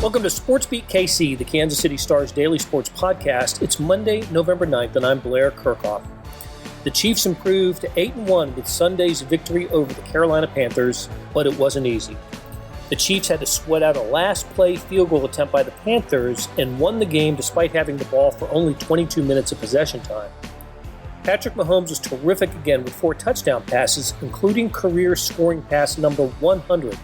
Welcome to SportsBeat KC, the Kansas City Star's daily sports podcast. It's Monday, November 9th, and I'm Blair Kirchhoff. The Chiefs improved to 8-1 with Sunday's victory over the Carolina Panthers, but it wasn't easy. The Chiefs had to sweat out a last-play field goal attempt by the Panthers and won the game despite having the ball for only 22 minutes of possession time. Patrick Mahomes was terrific again with 4 touchdown passes, including career scoring pass number 100.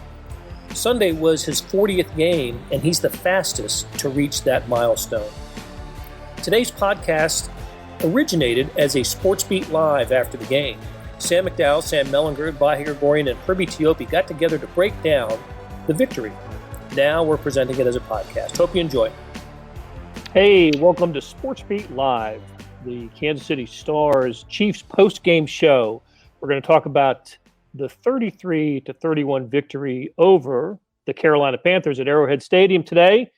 Sunday was his 40th game, and he's the fastest to reach that milestone. Today's podcast originated as a SportsBeat Live after the game. Sam McDowell, Sam Mellinger, Vahe Gregorian, and Herbie Teope got together to break down the victory. Now we're presenting it as a podcast. Hope you enjoy. Hey, welcome to SportsBeat Live, the Kansas City Star's Chiefs post-game show. We're going to talk about the 33-31 victory over the Carolina Panthers at Arrowhead Stadium today.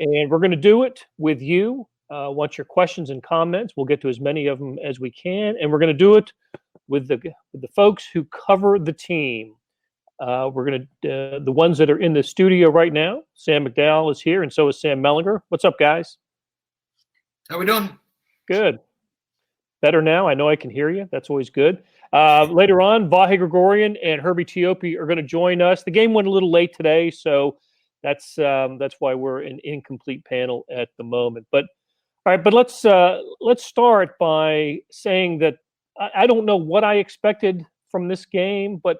And we're going to do it with you. Want your questions and comments. We'll get to as many of them as we can. And we're going to do it with the folks who cover the team. We're going to, the ones that are in the studio right now. Sam McDowell is here, and so is Sam Mellinger. What's up, guys? How we doing? Good. Better now. I know I can hear you. That's always good. Later on, Vahe Gregorian and Herbie Teope are going to join us. The game went a little late today, so that's why we're an incomplete panel at the moment. But all right, but let's start by saying that I don't know what I expected from this game, but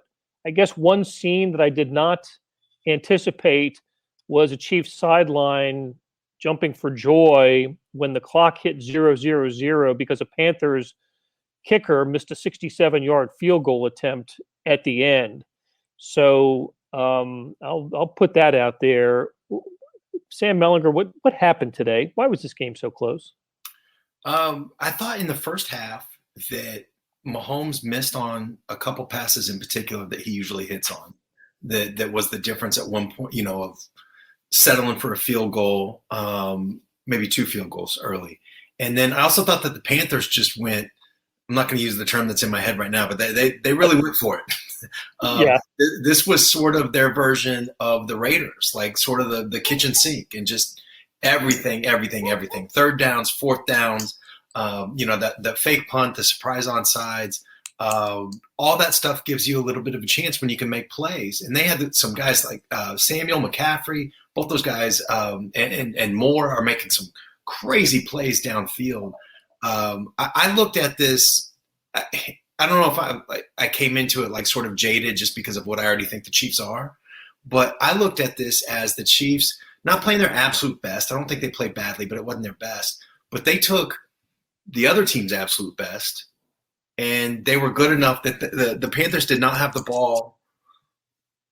I guess one scene that I did not anticipate was a Chiefs sideline jumping for joy when the clock hit 0-0-0 because a Panthers kicker missed a 67-yard field goal attempt at the end. So I'll put that out there. Sam Mellinger, what happened today? Why was this game so close? I thought in the first half that Mahomes missed on a couple passes in particular that he usually hits on. That was the difference at one point, of settling for a field goal, maybe 2 field goals early. And then I also thought that the Panthers just went, I'm not going to use the term that's in my head right now, but they really went for it. Yeah. This was sort of their version of the Raiders, like sort of the kitchen sink and just everything. Third downs, fourth downs, that fake punt, the surprise onside, all that stuff gives you a little bit of a chance when you can make plays. And they had some guys like Samuel McCaffrey, both those guys, and more are making some crazy plays downfield. I looked at this. I don't know if I came into it like sort of jaded just because of what I already think the Chiefs are, but I looked at this as the Chiefs not playing their absolute best. I don't think they played badly, but it wasn't their best. But they took the other team's absolute best, and they were good enough that the Panthers did not have the ball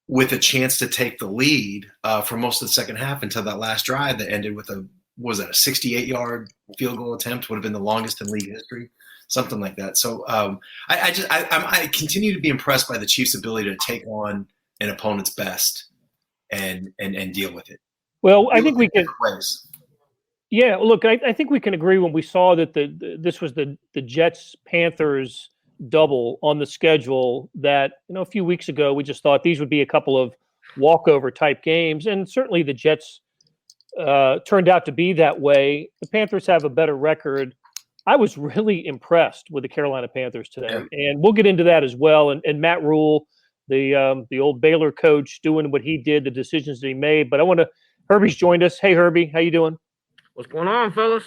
with a chance to take the lead for most of the second half until that last drive that ended with a 68-yard field goal attempt, would have been the longest in league history, something like that. So I continue to be impressed by the Chiefs' ability to take on an opponent's best and deal with it. Well, I think we can. Yeah, look, I think we can agree when we saw that this was the Jets-Panthers double on the schedule that, a few weeks ago we just thought these would be a couple of walkover type games, and certainly the Jets turned out to be that way. The Panthers have a better record. I was really impressed with the Carolina Panthers today, and we'll get into that as well. And Matt Rule, the old Baylor coach, doing what he did, the decisions that he made. But Herbie's joined us. Hey, Herbie, how you doing? What's going on, fellas?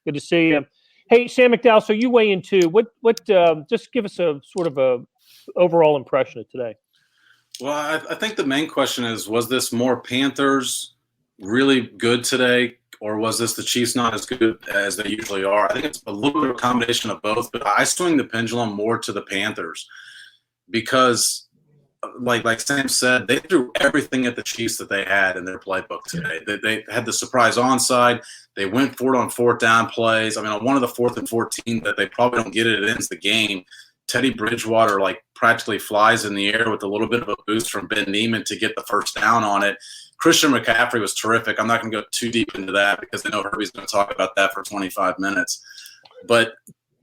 Good to see you. Hey, Sam McDowell, so you weigh in too. What? Just give us a sort of a overall impression of today. Well, I think the main question is, was this more Panthers really good today, or was this the Chiefs not as good as they usually are? I think it's a little bit of a combination of both, but I swing the pendulum more to the Panthers because, like Sam said, they threw everything at the Chiefs that they had in their playbook today. They had the surprise onside. They went for it on fourth down plays. I mean, on one of the 4th and 14 that they probably don't get it ends the game. Teddy Bridgewater practically flies in the air with a little bit of a boost from Ben Neiman to get the first down on it. Christian McCaffrey was terrific. I'm not going to go too deep into that because I know Herbie's going to talk about that for 25 minutes. But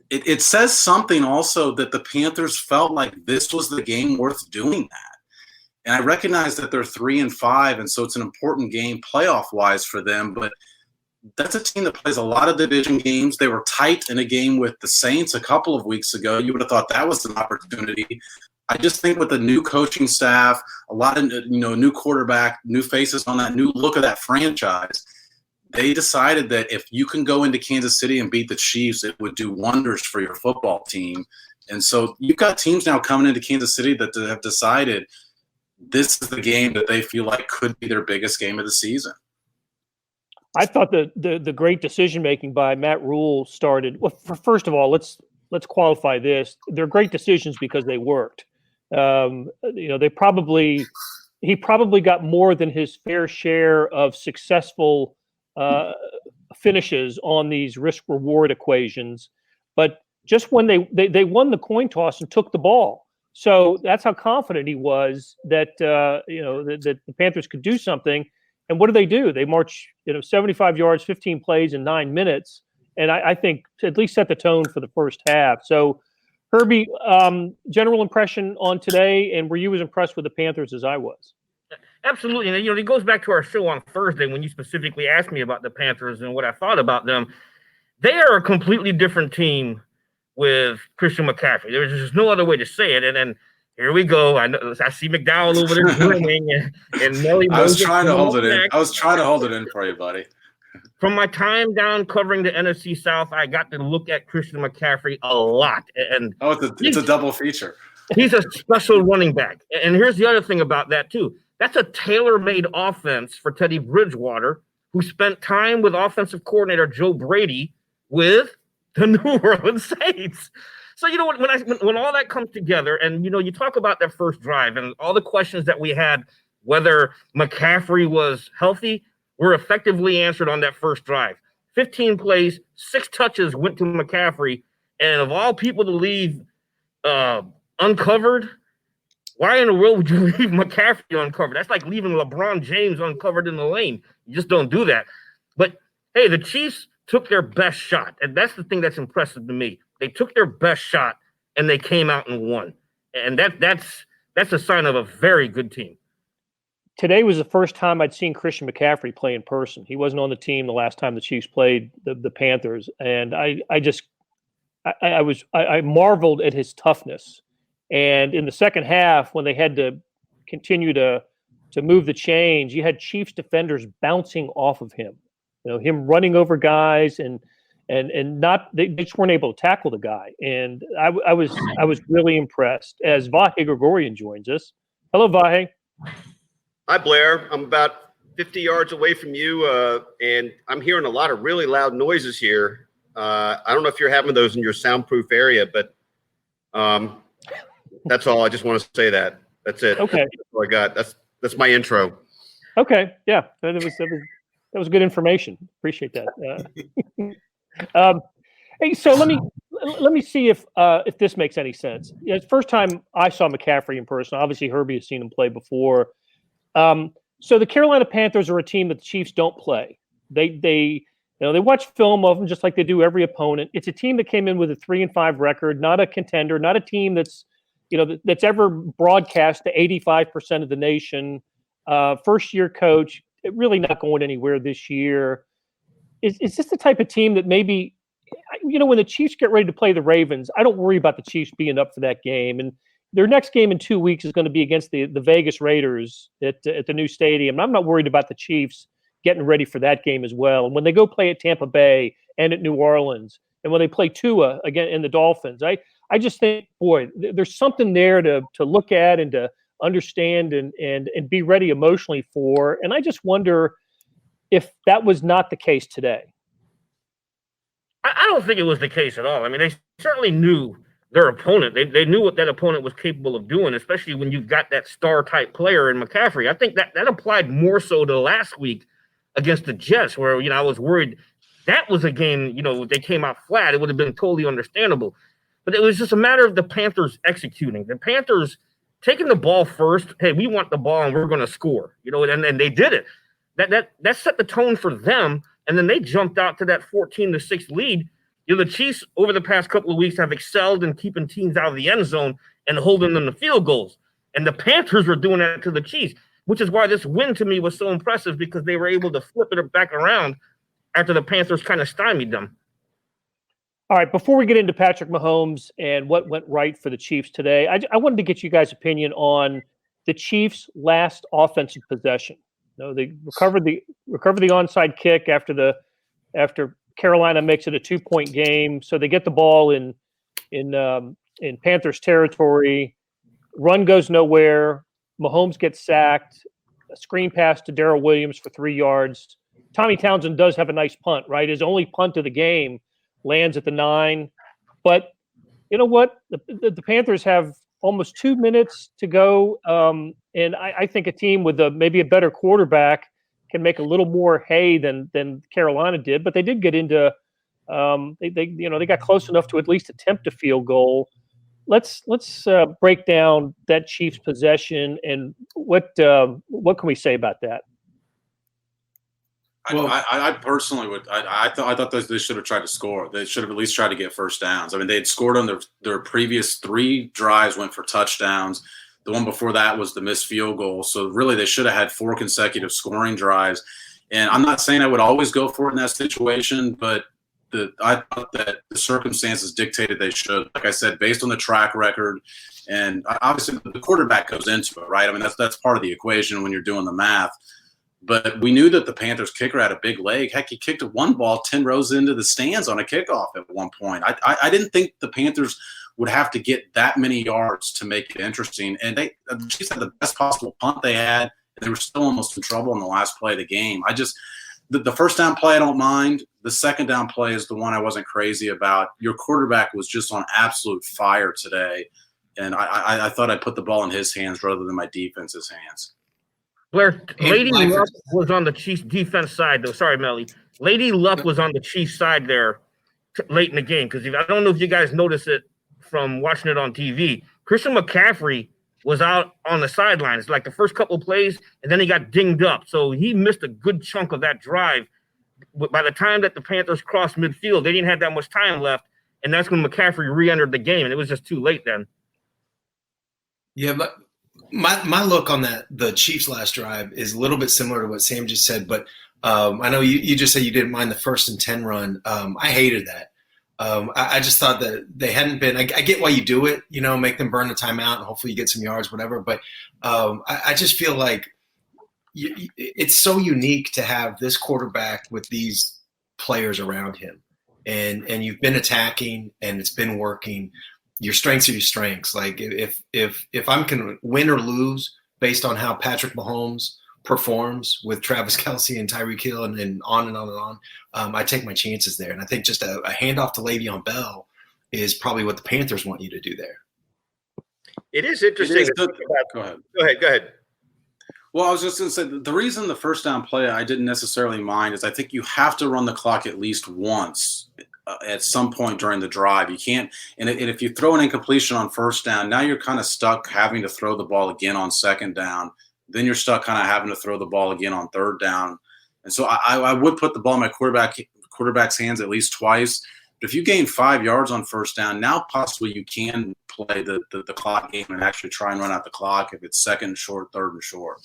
it says something also that the Panthers felt like this was the game worth doing that. And I recognize that they're 3-5, and so it's an important game playoff-wise for them. But that's a team that plays a lot of division games. They were tight in a game with the Saints a couple of weeks ago. You would have thought that was an opportunity. I just think with the new coaching staff, a lot of new quarterback, new faces on that new look of that franchise, they decided that if you can go into Kansas City and beat the Chiefs, it would do wonders for your football team. And so you've got teams now coming into Kansas City that have decided this is the game that they feel like could be their biggest game of the season. I thought the great decision making by Matt Rule started. Well, first of all, let's qualify this. They're great decisions because they worked. He probably got more than his fair share of successful finishes on these risk reward equations, but just when they won the coin toss and took the ball. So that's how confident he was that that the Panthers could do something. And what do? They march 75 yards, 15 plays in 9 minutes, and I think at least set the tone for the first half. So, Herbie, general impression on today, and were you as impressed with the Panthers as I was? Absolutely. And, it goes back to our show on Thursday when you specifically asked me about the Panthers and what I thought about them. They are a completely different team with Christian McCaffrey. There's just no other way to say it. And then here we go. I see McDowell over there grinning and Mellinger. I was trying to hold it in. I was trying to hold it in for you, buddy. From my time down covering the NFC South, I got to look at Christian McCaffrey a lot. And it's a double feature. He's a special running back. And here's the other thing about that, too. That's a tailor-made offense for Teddy Bridgewater, who spent time with offensive coordinator Joe Brady with the New Orleans Saints. So, when all that comes together and, you talk about that first drive and all the questions that we had, whether McCaffrey was healthy, were effectively answered on that first drive. 15 plays, 6 touches went to McCaffrey. And of all people to leave uncovered, why in the world would you leave McCaffrey uncovered? That's like leaving LeBron James uncovered in the lane. You just don't do that. But, hey, the Chiefs took their best shot. And that's the thing that's impressive to me. They took their best shot, and they came out and won. And that's a sign of a very good team. Today was the first time I'd seen Christian McCaffrey play in person. He wasn't on the team the last time the Chiefs played the Panthers. And I marveled at his toughness. And in the second half, when they had to continue to move the chains, you had Chiefs defenders bouncing off of him. Him running over guys and not they just weren't able to tackle the guy. And I was really impressed. As Vahe Gregorian joins us. Hello, Vahe. Hi, Blair. I'm about 50 yards away from you, and I'm hearing a lot of really loud noises here. I don't know if you're having those in your soundproof area, but that's all. I just want to say that. That's it. Okay. That's all I got. That's my intro. Okay. Yeah, that was good information. Appreciate that. Hey, so let me see if this makes any sense. It's the first time I saw McCaffrey in person. Obviously, Herbie has seen him play before. So the Carolina Panthers are a team that the Chiefs don't play. They watch film of them just like they do every opponent. It's a team that came in with a 3-5 record, not a contender, not a team that's ever broadcast to 85% of the nation. First year coach, really not going anywhere this year. Is this the type of team that maybe, when the Chiefs get ready to play the Ravens, I don't worry about the Chiefs being up for that game. And their next game in 2 weeks is going to be against the Vegas Raiders at the new stadium. I'm not worried about the Chiefs getting ready for that game as well. And when they go play at Tampa Bay and at New Orleans, and when they play Tua again in the Dolphins, I just think, boy, there's something there to look at and to understand and be ready emotionally for. And I just wonder if that was not the case today. I don't think it was the case at all. I mean, they certainly knew their opponent. They knew what that opponent was capable of doing, especially when you've got that star-type player in McCaffrey. I think that applied more so to last week against the Jets, where, I was worried that was a game, they came out flat. It would have been totally understandable. But it was just a matter of the Panthers executing. The Panthers taking the ball first. Hey, we want the ball and we're going to score, and they did it. That set the tone for them. And then they jumped out to that 14-6 lead. The Chiefs over the past couple of weeks have excelled in keeping teams out of the end zone and holding them to field goals. And the Panthers were doing that to the Chiefs, which is why this win to me was so impressive, because they were able to flip it back around after the Panthers kind of stymied them. All right, before we get into Patrick Mahomes and what went right for the Chiefs today, I wanted to get you guys' opinion on the Chiefs' last offensive possession. They recovered the onside kick after Carolina makes it a 2-point game, so they get the ball in Panthers territory. Run goes nowhere. Mahomes gets sacked. A screen pass to Darrell Williams for 3 yards. Tommy Townsend does have a nice punt, right? His only punt of the game lands at the 9. But you know what? The Panthers have almost 2 minutes to go, and I think a team with maybe a better quarterback can make a little more hay than Carolina did. But they did get into they got close enough to at least attempt a field goal. Let's break down that Chiefs possession and what can we say about that? Well, I personally would. I thought they should have tried to score. They should have at least tried to get first downs. I mean, they had scored on their previous 3 drives, went for touchdowns. The one before that was the missed field goal. So really, they should have had 4 consecutive scoring drives. And I'm not saying I would always go for it in that situation, but I thought that the circumstances dictated they should. Like I said, based on the track record, and obviously the quarterback goes into it, right? I mean, that's part of the equation when you're doing the math. But we knew that the Panthers kicker had a big leg. Heck, he kicked one ball 10 rows into the stands on a kickoff at one point. I didn't think the Panthers would have to get that many yards to make it interesting. And the Chiefs had the best possible punt they had, and they were still almost in trouble in the last play of the game. The first down play I don't mind. The second down play is the one I wasn't crazy about. Your quarterback was just on absolute fire today, and I thought I'd put the ball in his hands rather than my defense's hands. Blair, Lady Luck was on the Chiefs defense side, though. Sorry, Melly. Lady Luck was on the Chiefs side there late in the game, because I don't know if you guys noticed it from watching it on TV. Christian McCaffrey was out on the sidelines like the first couple of plays, and then he got dinged up. So he missed a good chunk of that drive. By the time that the Panthers crossed midfield, they didn't have that much time left, and that's when McCaffrey re-entered the game, and it was just too late then. Yeah, but my look on the Chiefs' last drive is a little bit similar to what Sam just said, but I know you just said you didn't mind the 1st and 10 run. I hated that. I just thought that they hadn't been – I get why you do it, make them burn the timeout and hopefully you get some yards, whatever. But I just feel like it's so unique to have this quarterback with these players around him. And you've been attacking and it's been working. Your strengths are your strengths. Like if I'm going to win or lose based on how Patrick Mahomes performs with Travis Kelce and Tyreek Hill and on and on and on, I take my chances there. And I think just a handoff to Le'Veon Bell is probably what the Panthers want you to do there. It is interesting. Go ahead. Go ahead. Well, I was just going to say, the reason the first down play I didn't necessarily mind is I think you have to run the clock at least once at some point during the drive. You can't – and if you throw an incompletion on first down, now you're kind of stuck having to throw the ball again on second down. Then you're stuck kind of having to throw the ball again on third down. And so I would put the ball in my quarterback's hands at least twice. But if you gain 5 yards on first down, now possibly you can play the clock game and actually try and run out the clock if it's second and short, third and short.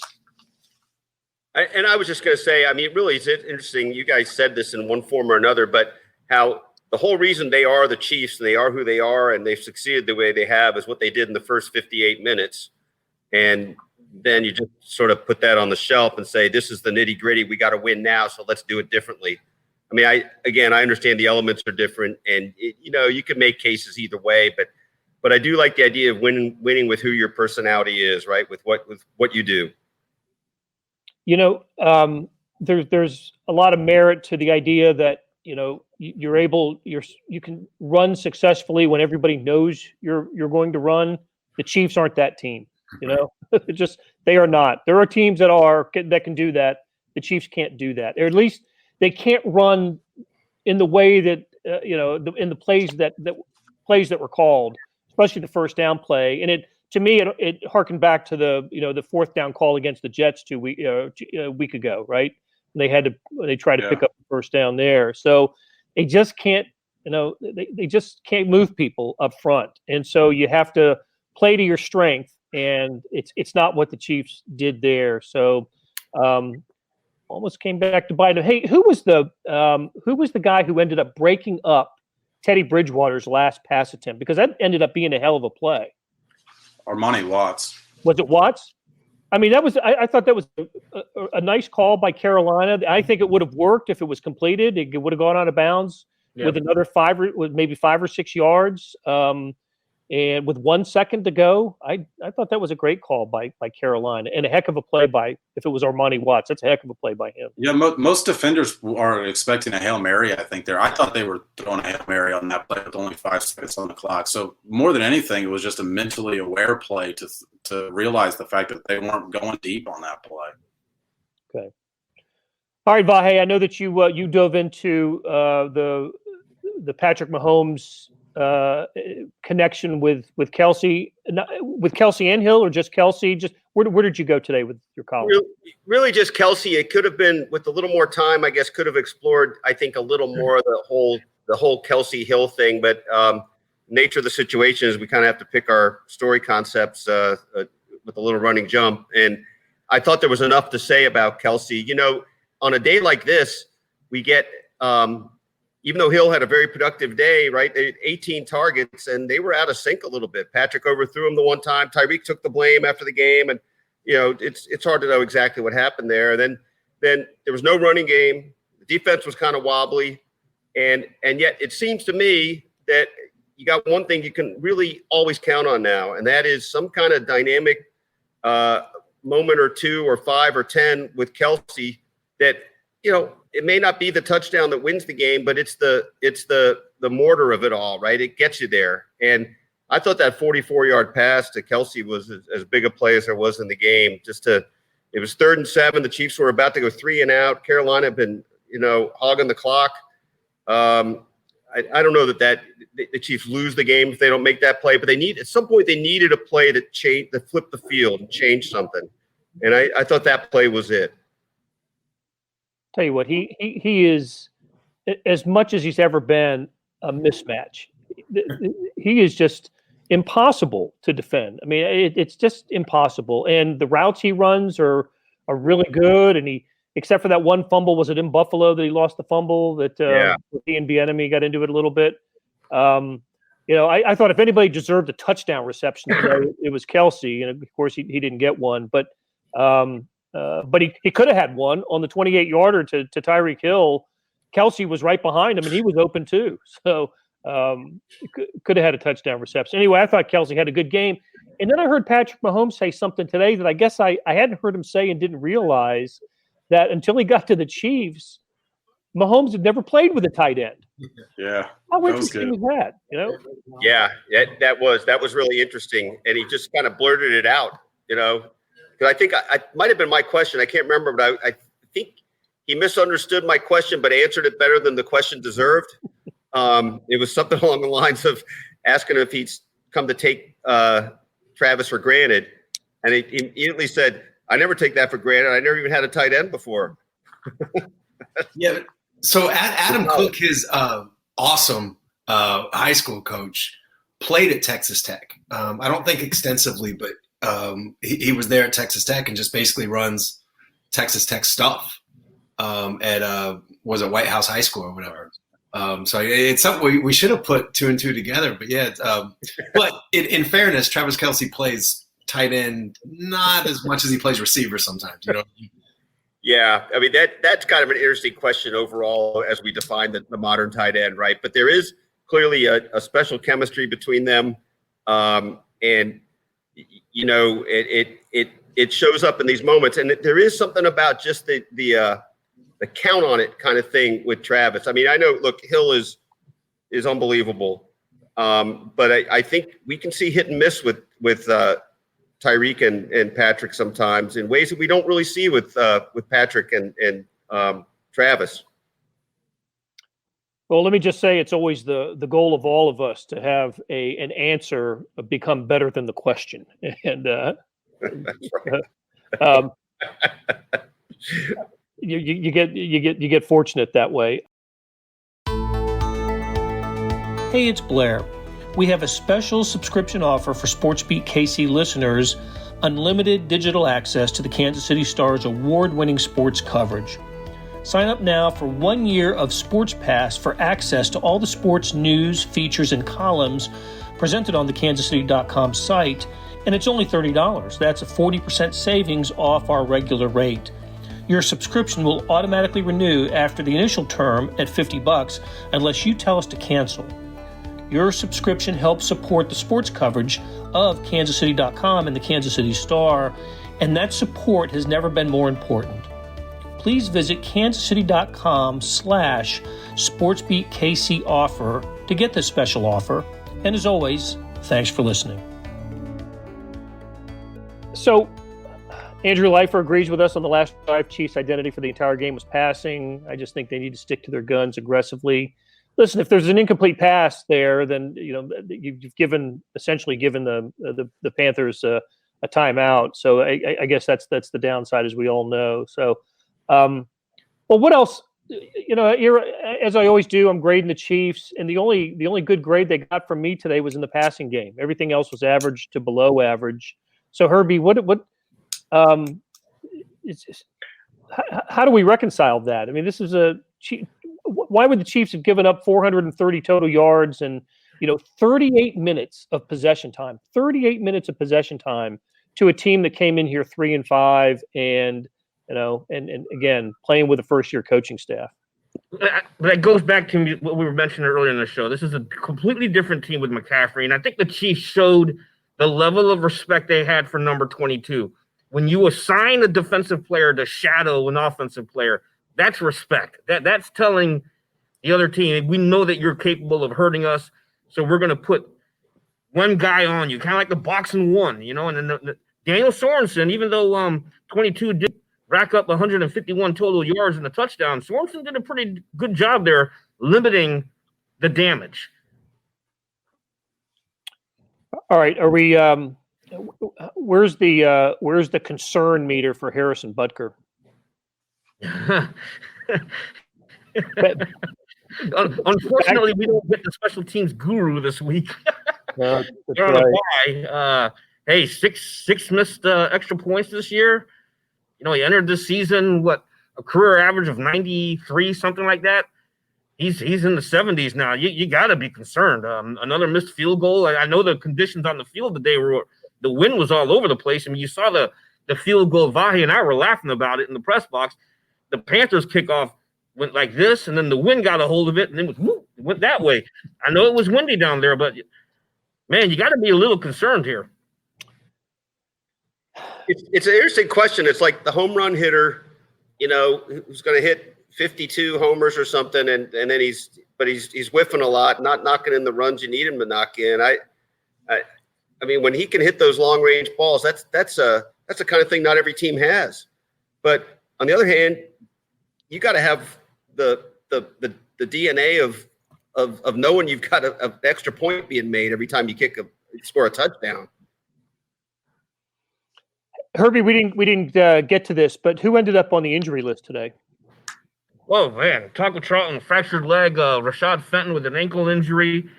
And I was just going to say, I mean, really, it's interesting. You guys said this in one form or another, but how the whole reason they are the Chiefs and they are who they are and they've succeeded the way they have is what they did in the first 58 minutes. And then you just sort of put that on the shelf and say, this is the nitty gritty. We got to win now, so let's do it differently. I mean, I understand the elements are different, and you can make cases either way, but I do like the idea of winning with who your personality is, right? With what you do. There's a lot of merit to the idea that you can run successfully when everybody knows you're going to run. The Chiefs aren't that team. They are not. There are teams that can do that. The Chiefs can't do that, or at least they can't run in the way that in the plays that were called, especially the first down play. And to me, it harkened back to the fourth down call against the Jets a week ago, right? They tried to pick up the first down there. So they just can't, they just can't move people up front, and so you have to play to your strength. and it's not what the Chiefs did there. So almost came back to bite him. Hey, who was the guy who ended up breaking up Teddy Bridgewater's last pass attempt? Because that ended up being a hell of a play. Armani Watts. Was it Watts? I mean, I thought that was a nice call by Carolina. I think it would have worked if it was completed. It would have gone out of bounds with another maybe 5 or 6 yards. And with 1 second to go, I thought that was a great call by Carolina, and a heck of a play if it was Armani Watts. That's a heck of a play by him. Yeah, most defenders are expecting a Hail Mary, I think. I thought they were throwing a Hail Mary on that play with only 5 seconds on the clock. So more than anything, it was just a mentally aware play to realize the fact that they weren't going deep on that play. Okay. All right, Vahe, I know that you dove into the Patrick Mahomes connection with Kelsey and Hill, or just Kelsey? Just where did you go today with your column? Really just Kelsey. It could have been, with a little more time, I guess, could have explored, I think, a little more of the whole Kelsey Hill thing. But nature of the situation is we kind of have to pick our story concepts with a little running jump. And I thought there was enough to say about Kelsey. You know, on a day like this, we get even though Hill had a very productive day, right? They had 18 targets, and they were out of sync a little bit. Patrick overthrew him the one time. Tyreek took the blame after the game, and it's hard to know exactly what happened there. Then there was no running game. The defense was kind of wobbly, and yet it seems to me that you got one thing you can really always count on now, and that is some kind of dynamic moment or 2 or 5 or 10 with Kelsey that, it may not be the touchdown that wins the game, but it's the mortar of it all, right? It gets you there. And I thought that 44-yard pass to Kelsey was as big a play as there was in the game. It was 3rd and 7. The Chiefs were about to go 3 and out. Carolina had been, hogging the clock. I don't know that the Chiefs lose the game if they don't make that play, but at some point they needed a play that flipped the field and change something. And I thought that play was it. Tell you what, he is, as much as he's ever been, a mismatch. He is just impossible to defend. I mean, it's just impossible. And the routes he runs are really good. And except for that one fumble, was it in Buffalo that he lost the fumble? That he and Bieniemy got into it a little bit. I thought if anybody deserved a touchdown reception today, it was Kelsey. And of course, he didn't get one, but he could have had one on the 28-yarder to Tyreek Hill. Kelsey was right behind him, and he was open too. So could have had a touchdown reception. Anyway, I thought Kelsey had a good game. And then I heard Patrick Mahomes say something today that I guess I hadn't heard him say and didn't realize, that until he got to the Chiefs, Mahomes had never played with a tight end. Yeah. How interesting was that? Yeah, that was really interesting. And he just kind of blurted it out, Because I think I might have been my question. I can't remember, but I think he misunderstood my question, but answered it better than the question deserved. It was something along the lines of asking if he'd come to take Travis for granted. And he immediately said, I never take that for granted. I never even had a tight end before. Yeah. So Adam Cook, his awesome high school coach, played at Texas Tech. I don't think extensively, but he was there at Texas Tech and just basically runs Texas Tech stuff at was it White House High School or whatever. So it's something we should have put 2 and 2 together. But yeah, but in fairness, Travis Kelce plays tight end not as much as he plays receiver sometimes. Yeah, I mean that's kind of an interesting question overall as we define the modern tight end, right? But there is clearly a special chemistry between them, and it shows up in these moments. And there is something about just the count on it kind of thing with Travis. I mean, I know, look, Hill is unbelievable, but I think we can see hit and miss with Tyreek and Patrick sometimes in ways that we don't really see with Patrick and Travis. Well, let me just say it's always the goal of all of us to have an answer become better than the question, and you get fortunate that way. Hey, it's Blair. We have a special subscription offer for SportsBeat KC listeners, unlimited digital access to the Kansas City Star's award-winning sports coverage. Sign up now for 1 year of Sports Pass for access to all the sports news, features, and columns presented on the kansascity.com site, and it's only $30. That's a 40% savings off our regular rate. Your subscription will automatically renew after the initial term at $50 unless you tell us to cancel. Your subscription helps support the sports coverage of kansascity.com and the Kansas City Star, and that support has never been more important. Please visit kansascity.com/SportsBeatKC offer to get this special offer. And as always, thanks for listening. So, Andrew Leifer agrees with us on the last drive. Chiefs' identity for the entire game was passing. I just think they need to stick to their guns aggressively. Listen, if there's an incomplete pass there, then you've essentially given the Panthers a timeout. So I guess that's the downside, as we all know. So, well, what else? As I always do, I'm grading the Chiefs, and the only good grade they got from me today was in the passing game. Everything else was average to below average. So Herbie, how do we reconcile that? I mean, this is why would the Chiefs have given up 430 total yards and 38 minutes of possession time? 38 minutes of possession time to a team that came in here 3-5 and again playing with a first-year coaching staff. That goes back to what we were mentioning earlier in the show. This is a completely different team with McCaffrey, and I think the Chiefs showed the level of respect they had for number 22. When you assign a defensive player to shadow an offensive player, that's respect. That's telling the other team, we know that you're capable of hurting us, so we're going to put one guy on you, kind of like the boxing one, And then Daniel Sorensen, even though 22 did rack up 151 total yards and a touchdown, Sorensen did a pretty good job there limiting the damage. All right, are we? Where's the concern meter for Harrison Butker? Unfortunately, we don't get the special teams guru this week. No, They're on a bye. Hey, six missed extra points this year. He entered this season a career average of 93, something like that. He's in the 70s now. You got to be concerned. Another missed field goal. I know the conditions on the field today the wind was all over the place. I mean, you saw the field goal. Vahe and I were laughing about it in the press box. The Panthers kickoff went like this, and then the wind got a hold of it, and it went that way. I know it was windy down there, but man, you got to be a little concerned here. It's an interesting question. It's like the home run hitter, who's going to hit 52 homers or something, and then he's whiffing a lot, not knocking in the runs you need him to knock in. I mean, when he can hit those long range balls, that's the kind of thing not every team has. But on the other hand, you got to have the DNA of knowing you've got an extra point being made every time you score a touchdown. Herbie, we didn't get to this, but who ended up on the injury list today? Oh man, Taco Charlton fractured leg. Rashad Fenton with an ankle injury.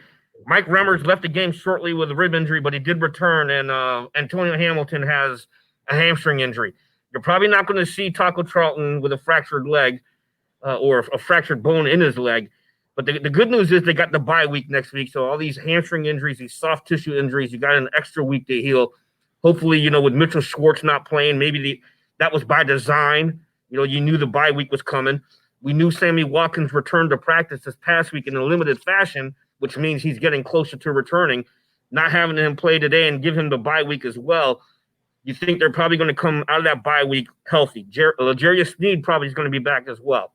Mike Remmers left the game shortly with a rib injury, but he did return. And Antonio Hamilton has a hamstring injury. You're probably not going to see Taco Charlton with a fractured leg or a fractured bone in his leg. But the good news is they got the bye week next week. So all these hamstring injuries, these soft tissue injuries, you got an extra week to heal. Hopefully, with Mitchell Schwartz not playing, maybe that was by design. You knew the bye week was coming. We knew Sammy Watkins returned to practice this past week in a limited fashion, which means he's getting closer to returning. Not having him play today and give him the bye week as well, you think they're probably going to come out of that bye week healthy. L'Jarius Sneed probably is going to be back as well.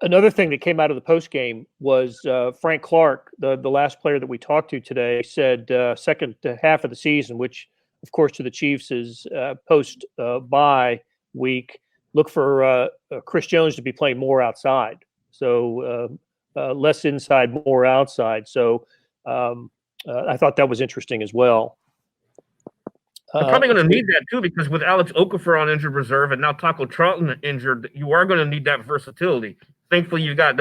Another thing that came out of the post game was Frank Clark, the last player that we talked to today, said second half of the season, which of course to the Chiefs is post bye week. Look for Chris Jones to be playing more outside, so less inside, more outside. So I thought that was interesting as well. They're probably going to need that too, because with Alex Okafor on injured reserve and now Taco Charlton injured, you are going to need that versatility. Thankfully, you got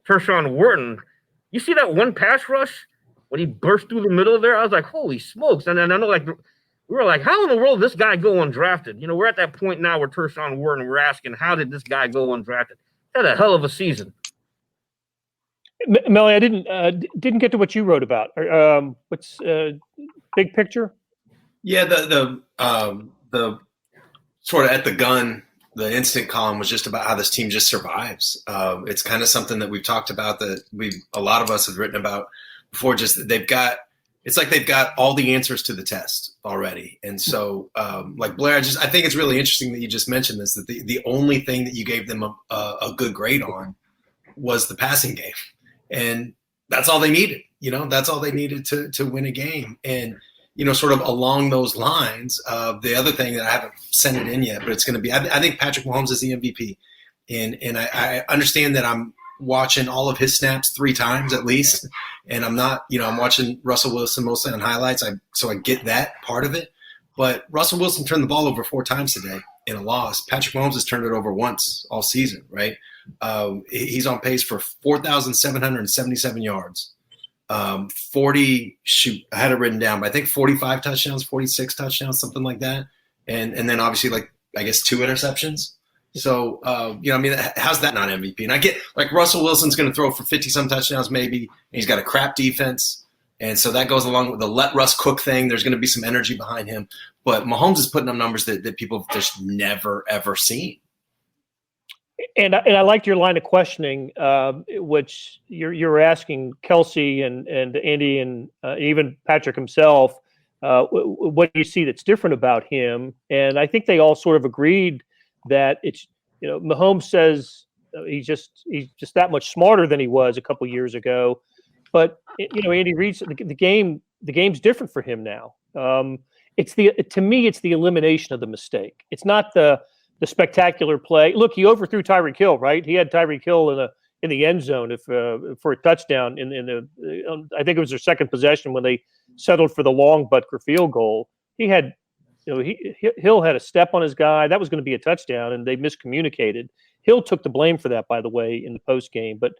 Tershawn Wharton. You see that one pass rush when he burst through the middle there, I was like, holy smokes. And then I know, like, we were like, how in the world did this guy go undrafted? You know, we're at that point now where Tershawn Ward, and we're asking, how did this guy go undrafted? Had a hell of a season. Melly, I didn't get to what you wrote about. What's big picture? Yeah, the sort of at the gun, the instant column was just about how this team just survives. It's kind of something that we've talked about, that a lot of us have written about before. Just it's like they've got all the answers to the test already. And so, like Blair, I think it's really interesting that you just mentioned this, that the only thing that you gave them a good grade on was the passing game. And that's all they needed. You know, that's all they needed to win a game. And, you know, sort of along those lines, the other thing that I haven't sent it in yet, but it's going to be, I think Patrick Mahomes is the MVP. And I understand that I'm watching all of his snaps 3 times at least. And I'm not, you know, I'm watching Russell Wilson mostly on highlights. So I get that part of it. But Russell Wilson turned the ball over 4 times today in a loss. Patrick Mahomes has turned it over once all season, right? He's on pace for 4,777 yards. 40, I had it written down, but I think 45 touchdowns, 46 touchdowns, something like that. And then obviously, like, I guess 2 interceptions. So, you know, I mean, how's that not MVP? And I get, like, Russell Wilson's going to throw for 50-some touchdowns maybe, and he's got a crap defense. And so that goes along with the let Russ cook thing. There's going to be some energy behind him. But Mahomes is putting up numbers that people have just never, ever seen. And I liked your line of questioning, which you're asking Kelsey and Andy and even Patrick himself, what do you see that's different about him? And I think they all sort of agreed that it's, you know, Mahomes says he's just that much smarter than he was a couple years ago. But, you know, Andy Reid's the game's different for him now. To me, it's the elimination of the mistake. It's not the spectacular play. Look, he overthrew Tyreek Hill, right? He had Tyreek Hill in the end zone for a touchdown I think it was their second possession when they settled for the long Butker field goal. He had, you know, Hill had a step on his guy. That was going to be a touchdown, and they miscommunicated. Hill took the blame for that, by the way, in the post game. But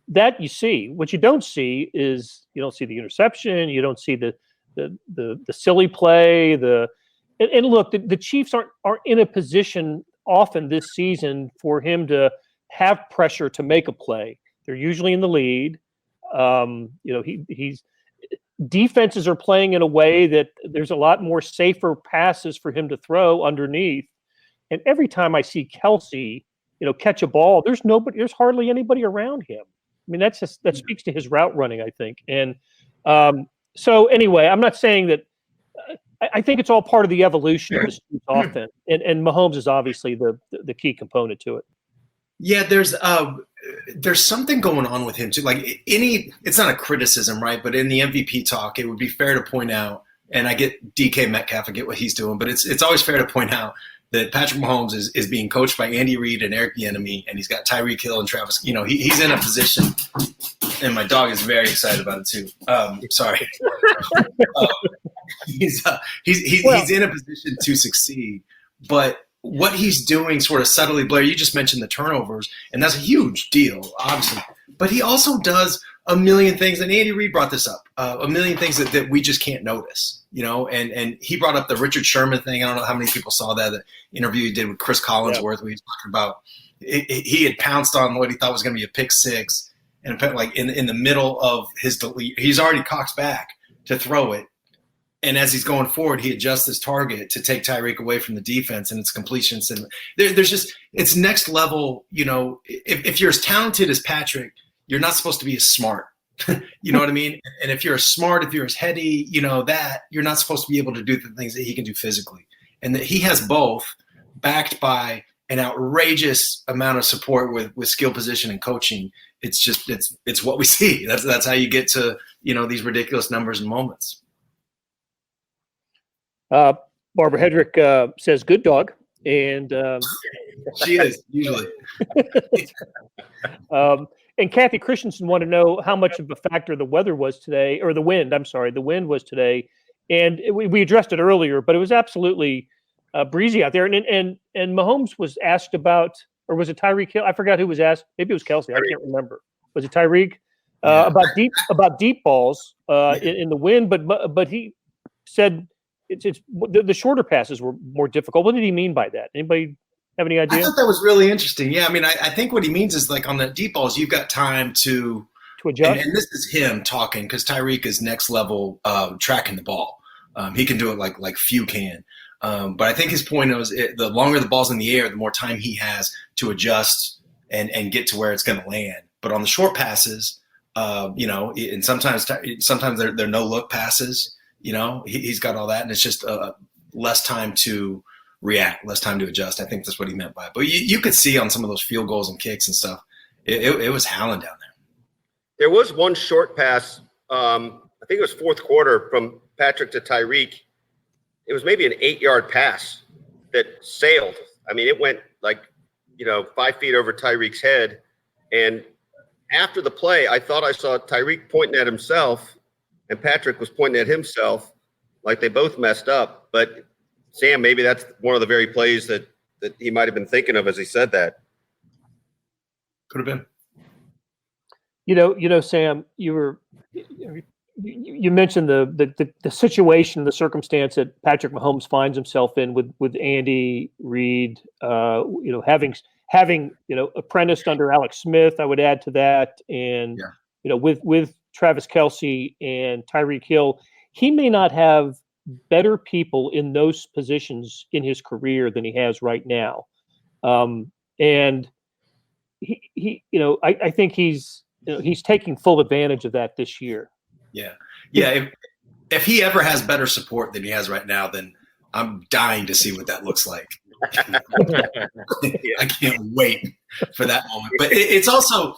that you see. What you don't see is you don't see the interception. You don't see the silly play. And look, the Chiefs aren't in a position often this season for him to have pressure to make a play. They're usually in the lead. You know, he's defenses are playing in a way that there's a lot more safer passes for him to throw underneath. And every time I see Kelsey, you know, catch a ball, there's hardly anybody around him. I mean, that speaks to his route running, I think. And so anyway, I'm not saying that. I think it's all part of the evolution of the offense, and Mahomes is obviously the key component to it. Yeah, there's something going on with him too. Like it's not a criticism, right? But in the MVP talk, it would be fair to point out, and I get DK Metcalf, I get what he's doing, but it's always fair to point out that Patrick Mahomes is being coached by Andy Reid and Eric Bieniemy, and he's got Tyreek Hill and Travis. You know, he's in a position, and my dog is very excited about it too. Sorry. He's in a position to succeed, but what he's doing sort of subtly, Blair, you just mentioned the turnovers, and that's a huge deal, obviously. But he also does a million things, and Andy Reid brought this up, a million things that we just can't notice, you know. And he brought up the Richard Sherman thing. I don't know how many people saw that interview he did with Chris Collinsworth, where he was talking about he had pounced on what he thought was going to be a pick six, and like in the middle of his delete, he's already cocked back to throw it. And as he's going forward, he adjusts his target to take Tyreek away from the defense and its completions. And there's just – it's next level. You know, if you're as talented as Patrick, you're not supposed to be as smart. You know what I mean? And if you're as smart, if you're as heady, you know, that you're not supposed to be able to do the things that he can do physically. And that he has both, backed by an outrageous amount of support with skill position and coaching. It's just it's what we see. That's how you get to, you know, these ridiculous numbers and moments. Barbara Hedrick says good dog, and she is usually. And Kathy Christensen wanted to know how much of a factor the weather was today, or the wind. I'm sorry, the wind was today, and we addressed it earlier, but it was absolutely breezy out there. And Mahomes was asked about, or was it Tyreek Hill? I forgot who was asked. Maybe it was Kelsey. I can't remember. Was it Tyreek? about deep balls in the wind, but he said it's the shorter passes were more difficult. What did he mean by that? Anybody have any idea? I thought that was really interesting. Yeah, I mean, I think what he means is like on the deep balls, you've got time to adjust. And this is him talking because Tyreek is next level tracking the ball. He can do it like few can. But I think his point was the longer the ball's in the air, the more time he has to adjust and get to where it's going to land. But on the short passes, and sometimes they're no look passes. He's got all that, and it's just less time to react, less time to adjust. I think that's what he meant by it. But you could see on some of those field goals and kicks and stuff, it was howling down there. There was one short pass, I think it was fourth quarter, from Patrick to Tyreek. It was maybe an 8-yard pass that sailed. I mean, it went 5 feet over Tyreek's head. And after the play, I thought I saw Tyreek pointing at himself and Patrick was pointing at himself, like they both messed up. But Sam, maybe that's one of the very plays that he might have been thinking of as he said that. Could have been. Sam, you mentioned the situation, the circumstance that Patrick Mahomes finds himself in with Andy Reid, having apprenticed under Alex Smith, I would add to that, and with Travis Kelce and Tyreek Hill, he may not have better people in those positions in his career than he has right now, and I think he's taking full advantage of that this year. Yeah. If he ever has better support than he has right now, then I'm dying to see what that looks like. I can't wait for that moment. But it's also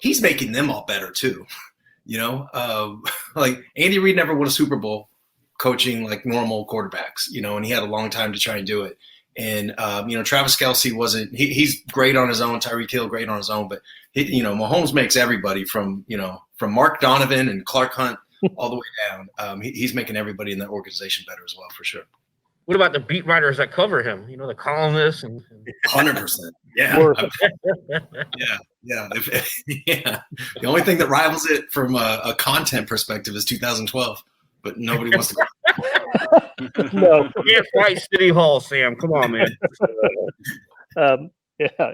he's making them all better too. Like Andy Reid never won a Super Bowl coaching like normal quarterbacks, and he had a long time to try and do it. And Travis Kelce wasn't. He's great on his own. Tyreek Hill great on his own, but Mahomes makes everybody from Mark Donovan and Clark Hunt all the way down. He's making everybody in that organization better as well, for sure. What about the beat writers that cover him? The columnists and 100%. Yeah. Yeah. The only thing that rivals it from a content perspective is 2012, but nobody wants to go. No. Yeah, fight City Hall, Sam. Come on, man.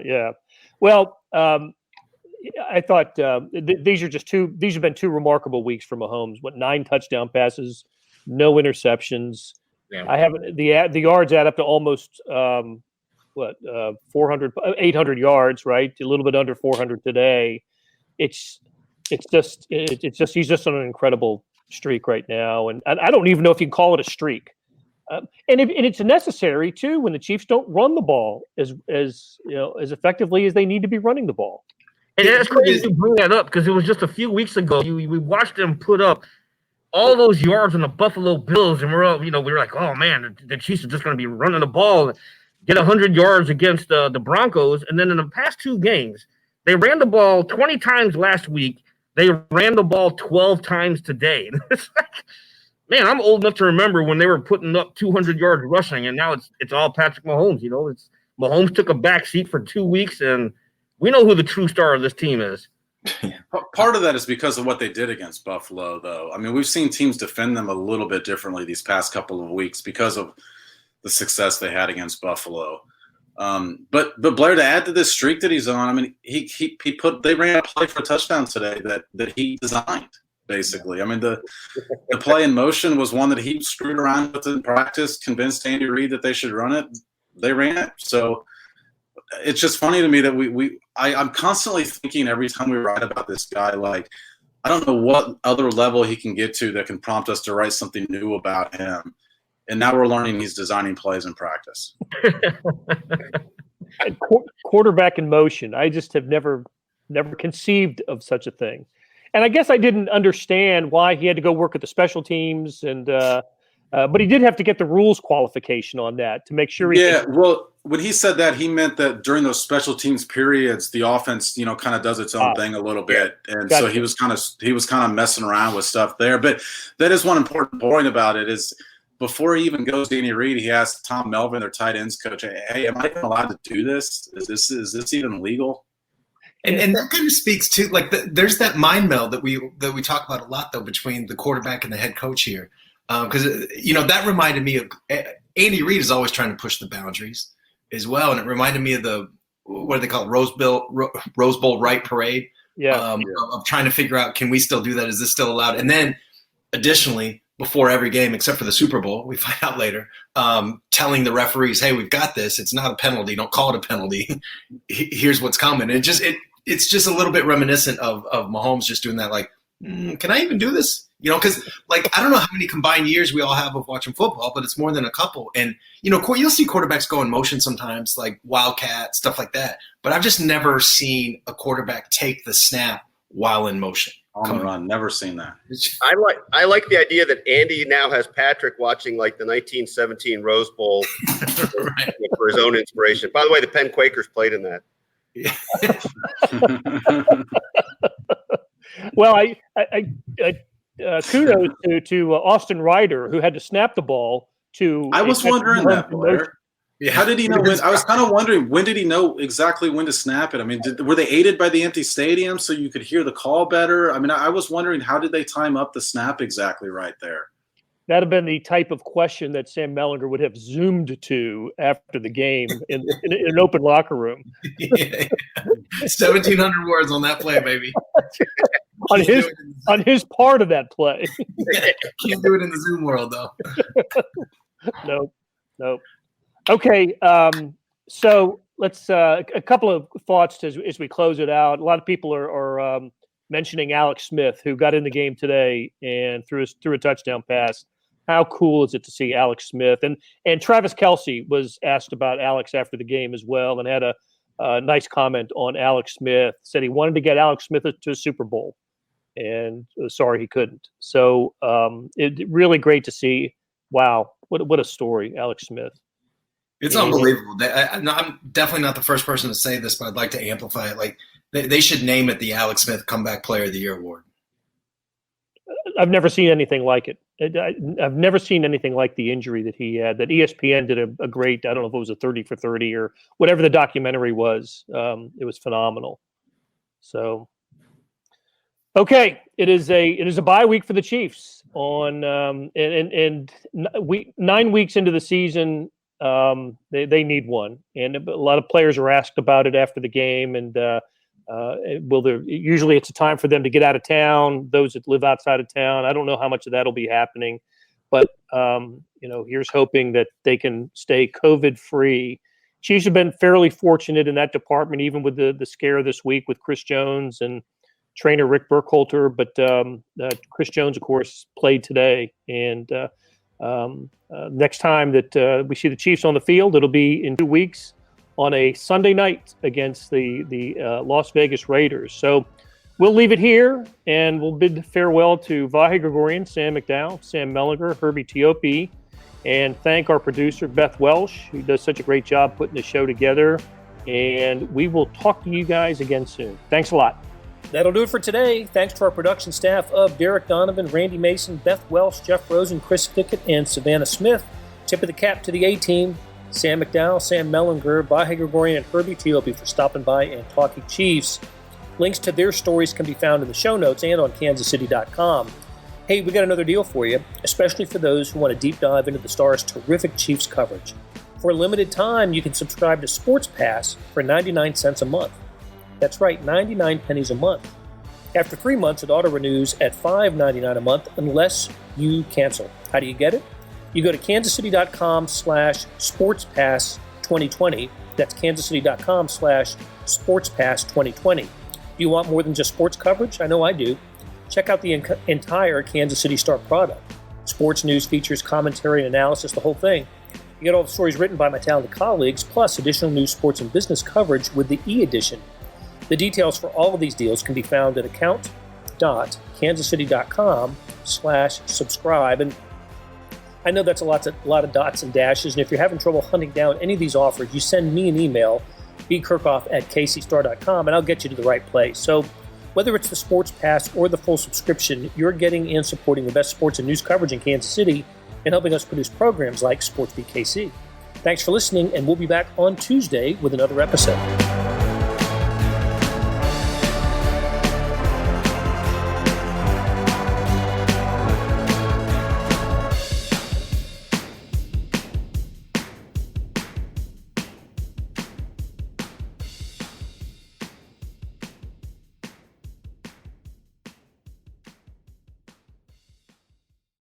Yeah. Well, I thought these have been two remarkable weeks for Mahomes. 9 touchdown passes, no interceptions. Yeah. I haven't the yards add up to almost 400, 800 yards, right? A little bit under 400 today. It's just he's just on an incredible streak right now, and I don't even know if you can call it a streak. And it's necessary too when the Chiefs don't run the ball as effectively as they need to be running the ball. And that's crazy to bring that up because it was just a few weeks ago. We watched them put up all those yards on the Buffalo Bills, and we were like, oh man, the Chiefs are just going to be running the ball, and get 100 yards against the Broncos. And then in the past 2 games, they ran the ball 20 times last week. They ran the ball 12 times today. It's like, man, I'm old enough to remember when they were putting up 200 yards rushing, and now it's all Patrick Mahomes. It's Mahomes took a back seat for 2 weeks, and we know who the true star of this team is. Part of that is because of what they did against Buffalo, though. I mean, we've seen teams defend them a little bit differently these past couple of weeks because of the success they had against Buffalo. But Blair, to add to this streak that he's on, I mean, they ran a play for a touchdown today that he designed, basically. I mean, the play in motion was one that he screwed around with in practice, convinced Andy Reid that they should run it. They ran it. So it's just funny to me that I'm constantly thinking every time we write about this guy, like, I don't know what other level he can get to that can prompt us to write something new about him. And now we're learning he's designing plays in practice. Quarterback in motion. I just have never conceived of such a thing. And I guess I didn't understand why he had to go work at the special teams. And but he did have to get the rules qualification on that to make sure. Well, when he said that, he meant that during those special teams periods, the offense, kind of does its own thing a little bit. And gotcha. So he was kind of messing around with stuff there. But that is one important point about it is, before he even goes to Andy Reid, he asked Tom Melvin, their tight ends coach, "Hey, am I even allowed to do this? Is this even legal?" And that kind of speaks to like there's that mind meld that we talk about a lot though between the quarterback and the head coach here, because that reminded me of Andy Reid is always trying to push the boundaries as well, and it reminded me of the what do they call it, Rose Bowl right parade, of trying to figure out, can we still do that? Is this still allowed? And then additionally, before every game except for the Super Bowl, we find out later, telling the referees, hey, we've got this, it's not a penalty, don't call it a penalty, here's what's coming. And it's just a little bit reminiscent of Mahomes just doing that, like, can I even do this? Because like I don't know how many combined years we all have of watching football, but it's more than a couple. And you'll see quarterbacks go in motion sometimes, like wildcat, stuff like that. But I've just never seen a quarterback take the snap while in motion. On the run, never seen that. I like the idea that Andy now has Patrick watching like the 1917 Rose Bowl right. for his own inspiration. By the way, the Penn Quakers played in that. Yeah. Well, I kudos to Austin Ryder, who had to snap the ball to. I was wondering that, Blair. Yeah. How did he know when? I was kind of wondering, when did he know exactly when to snap it? I mean, were they aided by the empty stadium so you could hear the call better? I mean, I was wondering, how did they time up the snap exactly right there? That'd have been the type of question that Sam Mellinger would have zoomed to after the game in an open locker room. 1,700 words on that play, baby. on his part of that play. Can't do it in the Zoom world, though. Nope. Okay, so let's a couple of thoughts as we close it out. A lot of people are mentioning Alex Smith, who got in the game today and threw a touchdown pass. How cool is it to see Alex Smith? And Travis Kelce was asked about Alex after the game as well, and had a nice comment on Alex Smith. Said he wanted to get Alex Smith to a Super Bowl, and sorry he couldn't. So it really great to see. Wow, what a story, Alex Smith. It's unbelievable. I'm definitely not the first person to say this, but I'd like to amplify it. Like they should name it the Alex Smith Comeback Player of the Year award. I've never seen anything like it. I've never seen anything like the injury that he had. That ESPN did a great, I don't know if it was a 30 for 30 or whatever the documentary was. It was phenomenal. So, okay, it is a bye week for the Chiefs on and 9 weeks into the season. They need one, and a lot of players are asked about it after the game. And usually it's a time for them to get out of town. Those that live outside of town, I don't know how much of that'll be happening, but here's hoping that they can stay COVID free. Chiefs have been fairly fortunate in that department, even with the scare this week with Chris Jones and trainer Rick Burkhalter. But Chris Jones, of course, played today, and next time that we see the Chiefs on the field, it'll be in 2 weeks on a Sunday night against the Las Vegas Raiders. So we'll leave it here, and we'll bid farewell to Vahe Gregorian, Sam McDowell, Sam Mellinger, Herbie Teope, and thank our producer, Beth Welsh, who does such a great job putting the show together. And we will talk to you guys again soon. Thanks a lot. That'll do it for today. Thanks to our production staff of Derek Donovan, Randy Mason, Beth Welsh, Jeff Rosen, Chris Fickett, and Savannah Smith. Tip of the cap to the A-team, Sam McDowell, Sam Mellinger, Vahe Gregorian, and Herbie Teope for stopping by and talking Chiefs. Links to their stories can be found in the show notes and on kansascity.com. Hey, we got another deal for you, especially for those who want to deep dive into the Stars' terrific Chiefs coverage. For a limited time, you can subscribe to Sports Pass for 99 cents a month. That's right, 99 pennies a month. After 3 months, it auto-renews at $5.99 a month unless you cancel. How do you get it? You go to kansascity.com/sportspass2020. That's kansascity.com/sportspass2020. Do you want more than just sports coverage? I know I do. Check out the entire Kansas City Star product. Sports news, features, commentary, and analysis, the whole thing. You get all the stories written by my talented colleagues, plus additional news, sports, and business coverage with the e-edition. The details for all of these deals can be found at account.kansascity.com/subscribe. And I know that's a lot of dots and dashes, and if you're having trouble hunting down any of these offers, you send me an email, bkirkhoff@kcstar.com, and I'll get you to the right place. So whether it's the Sports Pass or the full subscription, you're getting and supporting the best sports and news coverage in Kansas City and helping us produce programs like SportsBeat KC. Thanks for listening, and we'll be back on Tuesday with another episode.